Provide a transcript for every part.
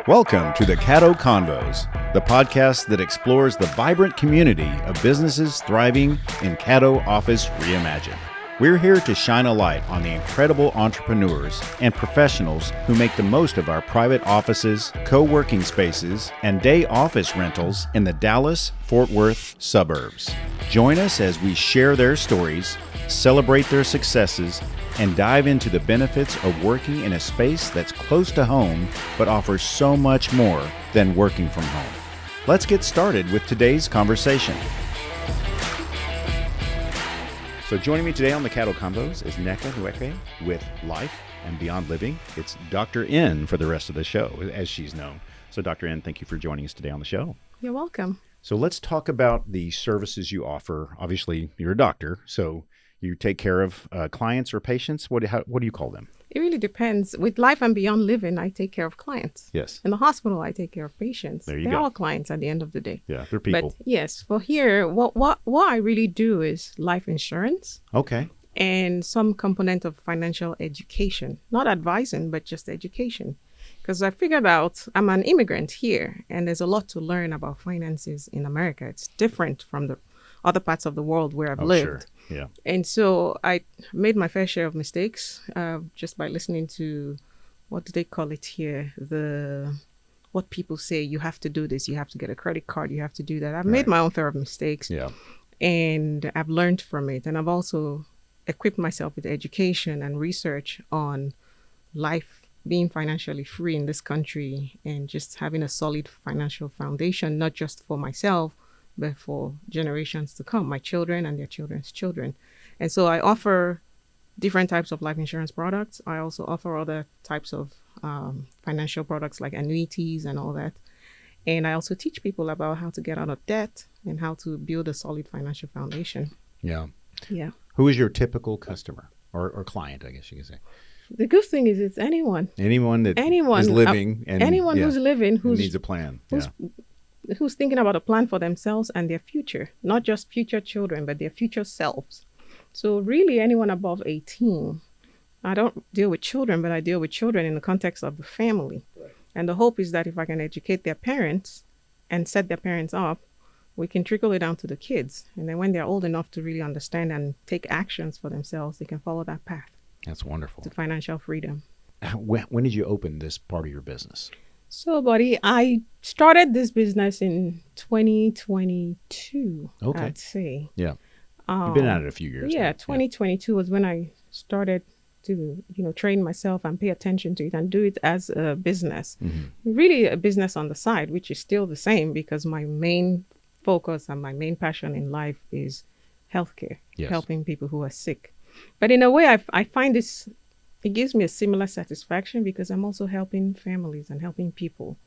Welcome to the Caddo Convos, the podcast that explores the vibrant community of businesses thriving in Caddo Office Reimagined. We're here to shine a light on the incredible entrepreneurs and professionals who make the most of our private offices, co-working spaces, and day office rentals in the Dallas-Fort Worth suburbs. Join us as we share their stories, celebrate their successes, and dive into the benefits of working in a space that's close to home but offers so much more than working from home. Let's get started with today's conversation. So joining me today on the Caddo Convos is Nneka Nweke with Life and Beyond Living. It's Dr. N for the rest of the show, as she's known. So Dr. N, thank you for joining us today on the show. You're welcome. So let's talk about the services you offer. Obviously, you're a doctor, so you take care of clients or patients. What do you call them? It really depends. With Life and Beyond Living, I take care of clients. Yes. In the hospital, I take care of patients. There you They're go. all clients at the end of the day. Yeah, they're people. But yes, for here, what I really do is life insurance Okay. and some component of financial education. Not advising, but just education. Because I figured out I'm an immigrant here, and there's a lot to learn about finances in America. It's different from the other parts of the world where I've lived. Sure. Yeah. And so I made my fair share of mistakes just by listening to, what do they call it here? What people say, you have to do this, you have to get a credit card, you have to do that. I've made my own fair of mistakes. Yeah. And I've learned from it. And I've also equipped myself with education and research on life being financially free in this country and just having a solid financial foundation, not just for myself, but for generations to come, my children and their children's children. And so I offer different types of life insurance products. I also offer other types of financial products like annuities and all that. And I also teach people about how to get out of debt and how to build a solid financial foundation. Yeah. Yeah. Who is your typical customer or client, I guess you could say? The good thing is it's anyone. Anyone is living and anyone who's living, who needs a plan. who's thinking about a plan for themselves and their future, not just future children, but their future selves. So really anyone above 18. I don't deal with children, but I deal with children in the context of the family. Right. And the hope is that if I can educate their parents and set their parents up, we can trickle it down to the kids. And then when they're old enough to really understand and take actions for themselves, they can follow that path. That's wonderful. To financial freedom. When did you open this part of your business? So, buddy, I started this business in 2022, okay. I'd say. Yeah. You've been at it a few years. Yeah, now. 2022 was when I started to, train myself and pay attention to it and do it as a business. Mm-hmm. Really a business on the side, which is still the same because my main focus and my main passion in life is healthcare, yes. helping people who are sick. But in a way, I find this, it gives me a similar satisfaction because I'm also helping families and helping people,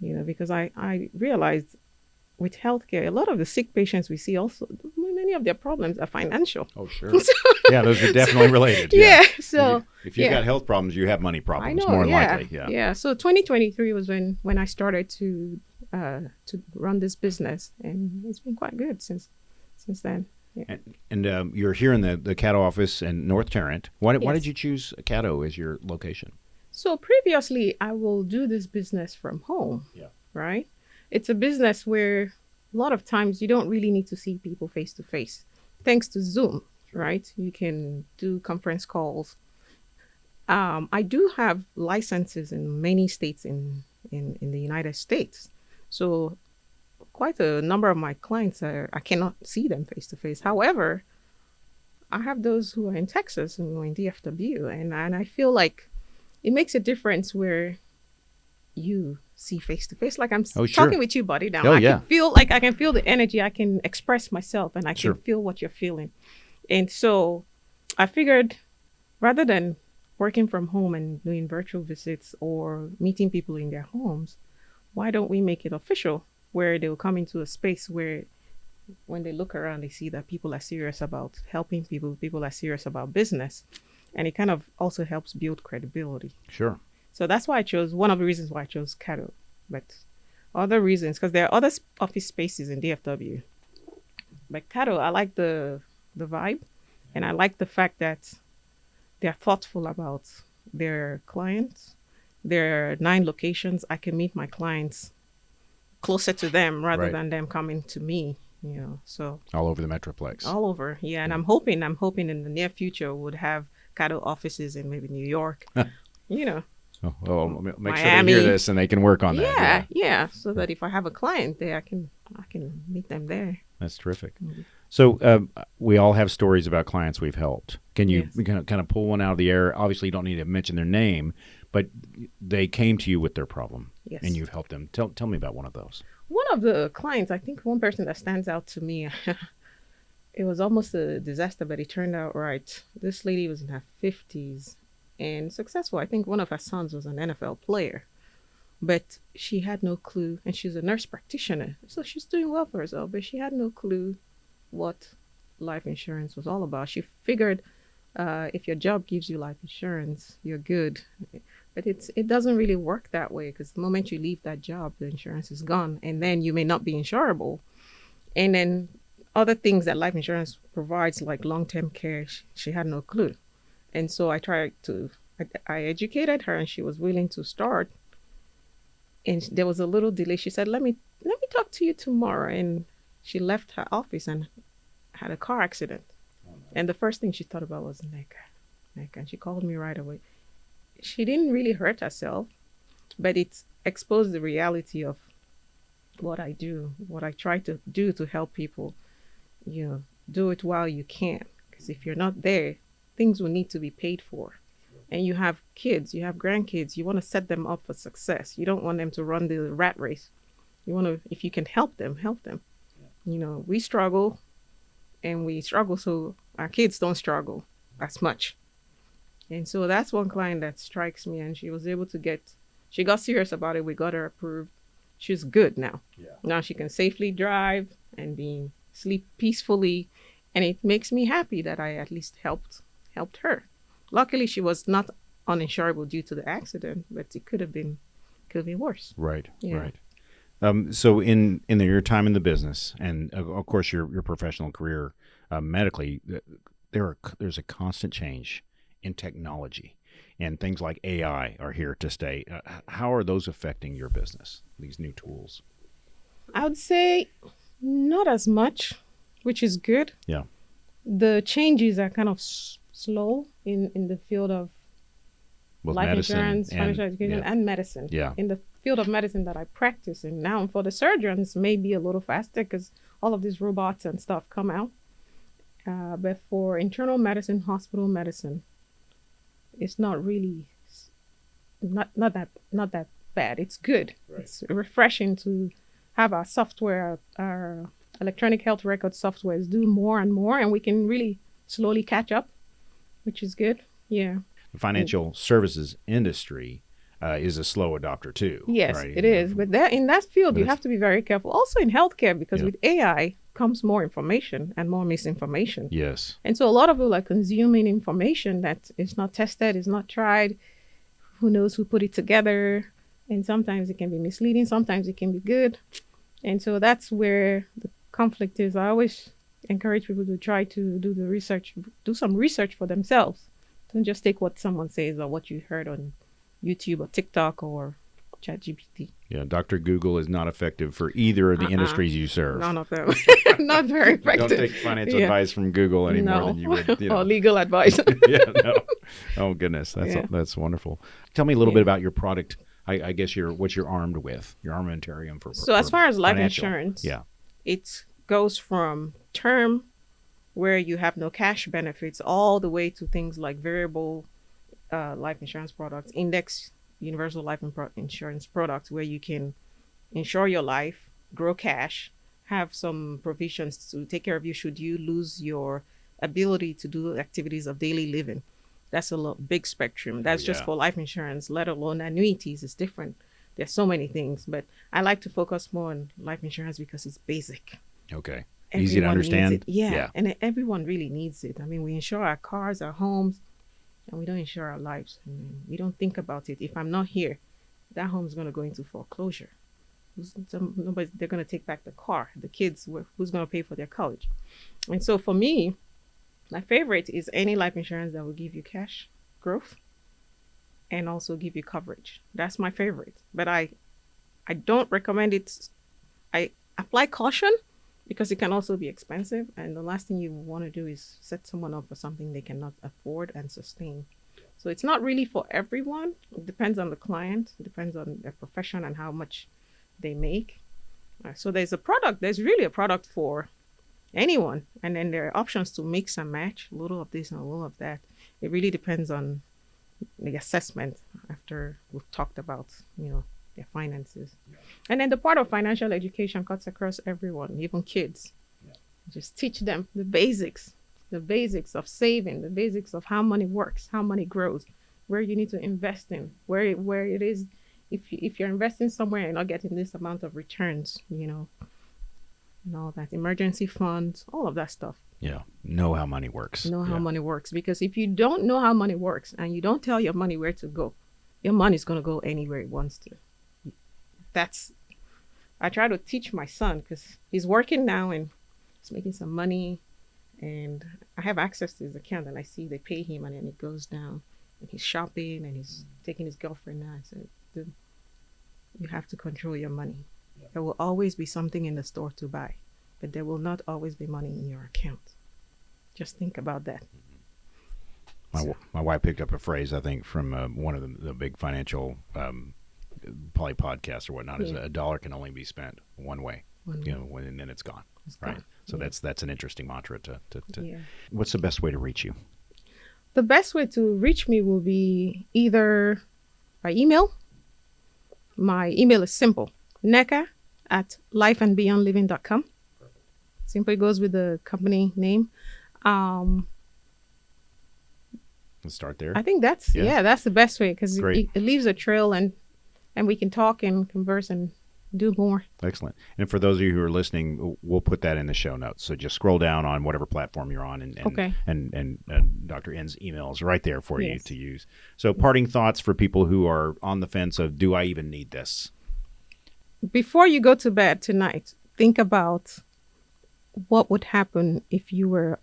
because I realized with healthcare, a lot of the sick patients we see also, many of their problems are financial. Oh, sure. Yeah, those are definitely related. Yeah. So if you've got health problems, you have money problems, I know, more yeah, likely. Yeah. Yeah. So 2023 was when I started to run this business, and it's been quite good since then. Yeah. And you're here in the Caddo office in North Tarrant. Why Yes. did you choose Caddo as your location? So previously, I will do this business from home. Yeah. Right? It's a business where a lot of times you don't really need to see people face to face. Thanks to Zoom, right? You can do conference calls. I do have licenses in many states in the United States. So quite a number of my clients I cannot see them face to face. However, I have those who are in Texas and who are in DFW, and I feel like it makes a difference where you see face to face. Like I'm talking with you, buddy. Now I can feel the energy. I can express myself, and I can feel what you're feeling. And so I figured, rather than working from home and doing virtual visits or meeting people in their homes, why don't we make it official? Where they'll come into a space where when they look around, they see that people are serious about helping people, people are serious about business. And it kind of also helps build credibility. Sure. So that's why one of the reasons why I chose Caddo. But other reasons, because there are other office spaces in DFW. But Caddo, I like the vibe. And I like the fact that they're thoughtful about their clients. There are 9 locations. I can meet my clients closer to them rather Right. than them coming to me, so All over the Metroplex. all over. Yeah. And I'm hoping in the near future would have Caddo offices in maybe New York, you know, Oh, well, make sure Miami. they hear this and they can work on that. Yeah, yeah. So that if I have a client there, I can meet them there. That's terrific. Mm-hmm. So we all have stories about clients we've helped. Can you Yes. kind of pull one out of the air? Obviously, you don't need to mention their name, but they came to you with their problem, Yes. and you've helped them. Tell me about one of those. One of the clients, I think one person that stands out to me, it was almost a disaster, but it turned out right. This lady was in her 50s and successful. I think one of her sons was an NFL player, but she had no clue. And she's a nurse practitioner. So she's doing well for herself, but she had no clue what life insurance was all about. She figured if your job gives you life insurance, you're good. But it doesn't really work that way, because the moment you leave that job, the insurance is gone, and then you may not be insurable. And then other things that life insurance provides, like long-term care, she had no clue. And so I educated her, and she was willing to start. And there was a little delay. She said, let me talk to you tomorrow. And she left her office and had a car accident. And the first thing she thought about was Nneka. And she called me right away. She didn't really hurt herself, but it exposed the reality of what I do, what I try to do to help people. Do it while you can. Because if you're not there, things will need to be paid for. And you have kids, you have grandkids, you want to set them up for success. You don't want them to run the rat race. You want to, if you can help them, help them. We struggle so our kids don't struggle as much. And so that's one client that strikes me, and she was able to she got serious about it. We got her approved. She's good now. Yeah. Now she can safely drive and sleep peacefully. And it makes me happy that I at least helped her. Luckily, she was not uninsurable due to the accident, but it could have been worse. Right. Yeah. Right. So in your time in the business, and of course your professional career medically, there's a constant change in technology, and things like AI are here to stay. How are those affecting your business, these new tools? I would say not as much, which is good. Yeah. The changes are kind of slow in the field of life insurance, financial education, and medicine. Yeah. In the field of medicine that I practice in now, for the surgeons, may be a little faster because all of these robots and stuff come out. But for internal medicine, hospital medicine, it's not really not that bad. It's good. Right. It's refreshing to have our software, our electronic health record softwares do more and more, and we can really slowly catch up, which is good. Yeah. The financial services industry is a slow adopter too. Yes, right? it is. But in that field, you have to be very careful. Also in healthcare, because with AI comes more information and more misinformation. Yes. And so a lot of people are consuming information that is not tested, is not tried. Who knows who put it together? And sometimes it can be misleading. Sometimes it can be good. And so that's where the conflict is. I always encourage people to try to do some research for themselves. Don't just take what someone says or what you heard on YouTube or TikTok or ChatGPT. Yeah, Dr. Google is not effective for either of the industries you serve. None of them. Not very effective. Don't take financial advice from Google any more than you would. Or legal advice. Yeah, no. Oh, goodness. That's wonderful. Tell me a little bit about your product. I guess what you're armed with, your armamentarium for as far as life financial insurance, it goes from term, where you have no cash benefits, all the way to things like variable life insurance products, index universal life insurance products, where you can insure your life, grow cash, have some provisions to take care of you should you lose your ability to do activities of daily living. That's a big spectrum. That's just for life insurance, let alone annuities is different. There's so many things, but I like to focus more on life insurance because it's basic. Okay. Easy to understand. Yeah. And everyone really needs it. I mean, we insure our cars, our homes, and we don't insure our lives. I mean, we don't think about it. If I'm not here, that home's going to go into foreclosure. They're going to take back the car, the kids, who's going to pay for their college? And so for me, my favorite is any life insurance that will give you cash growth and also give you coverage. That's my favorite. But I don't recommend it. I apply caution because it can also be expensive. And the last thing you want to do is set someone up for something they cannot afford and sustain. So it's not really for everyone. It depends on the client. It depends on their profession and how much they make. So there's really a product for anyone. And then there are options to mix and match, a little of this and a little of that. It really depends on the assessment after we've talked about, their finances. Yeah. And then the part of financial education cuts across everyone, even kids. Yeah. Just teach them the basics of saving, the basics of how money works, how money grows, where you need to invest in, where it is. If you're investing somewhere and not getting this amount of returns, and all that, emergency funds, all of that stuff. Yeah. Know how money works. Know how money works. Because if you don't know how money works and you don't tell your money where to go, your money's going to go anywhere it wants to. I try to teach my son because he's working now and he's making some money, and I have access to his account and I see they pay him and then it goes down and he's shopping and he's taking his girlfriend now. I said, dude, you have to control your money. Yeah. There will always be something in the store to buy, but there will not always be money in your account. Just think about that. My wife picked up a phrase, I think, from one of the big financial probably podcasts or whatnot, is a dollar can only be spent one way, and then it's gone. Right. So that's an interesting mantra to What's the best way to reach you? The best way to reach me will be either by email. My email is simple, Nneka@lifeandbeyondliving.com. Simply goes with the company name. Let's start there. I think that's the best way, because it leaves a trail and we can talk and converse and do more. Excellent. And for those of you who are listening, we'll put that in the show notes. So just scroll down on whatever platform you're on, and Dr. N's email is right there for you to use. So parting thoughts for people who are on the fence of, do I even need this? Before you go to bed tonight, think about what would happen if you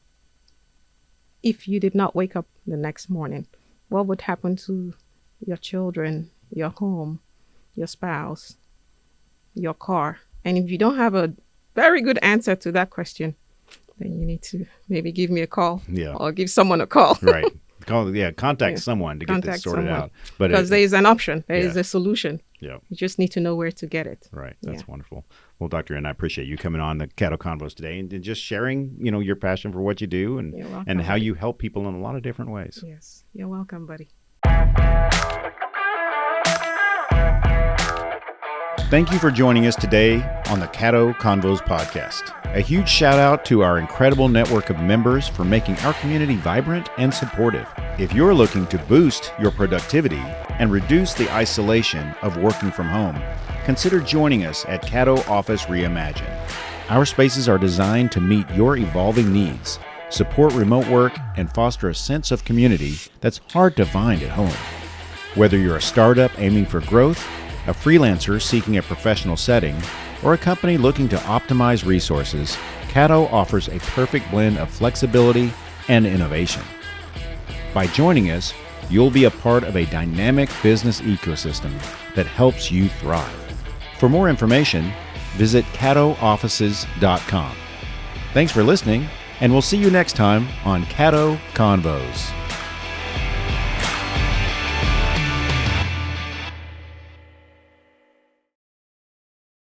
did not wake up the next morning. What would happen to your children, your home, your spouse, your car? And if you don't have a very good answer to that question, then you need to maybe give me a call or give someone a call. Right. Contact someone to get this sorted out. Because there is an option. There is a solution. Yeah. You just need to know where to get it. Right. That's wonderful. Well, Dr. N, I appreciate you coming on the Caddo Convos today and just sharing, your passion for what you do and how you help people in a lot of different ways. Yes. You're welcome, buddy. Thank you for joining us today on the Caddo Convos podcast. A huge shout out to our incredible network of members for making our community vibrant and supportive. If you're looking to boost your productivity and reduce the isolation of working from home, consider joining us at Caddo Office Reimagine. Our spaces are designed to meet your evolving needs, support remote work, and foster a sense of community that's hard to find at home. Whether you're a startup aiming for growth, a freelancer seeking a professional setting, or a company looking to optimize resources, Caddo offers a perfect blend of flexibility and innovation. By joining us, you'll be a part of a dynamic business ecosystem that helps you thrive. For more information, visit caddooffices.com. Thanks for listening, and we'll see you next time on Caddo Convos.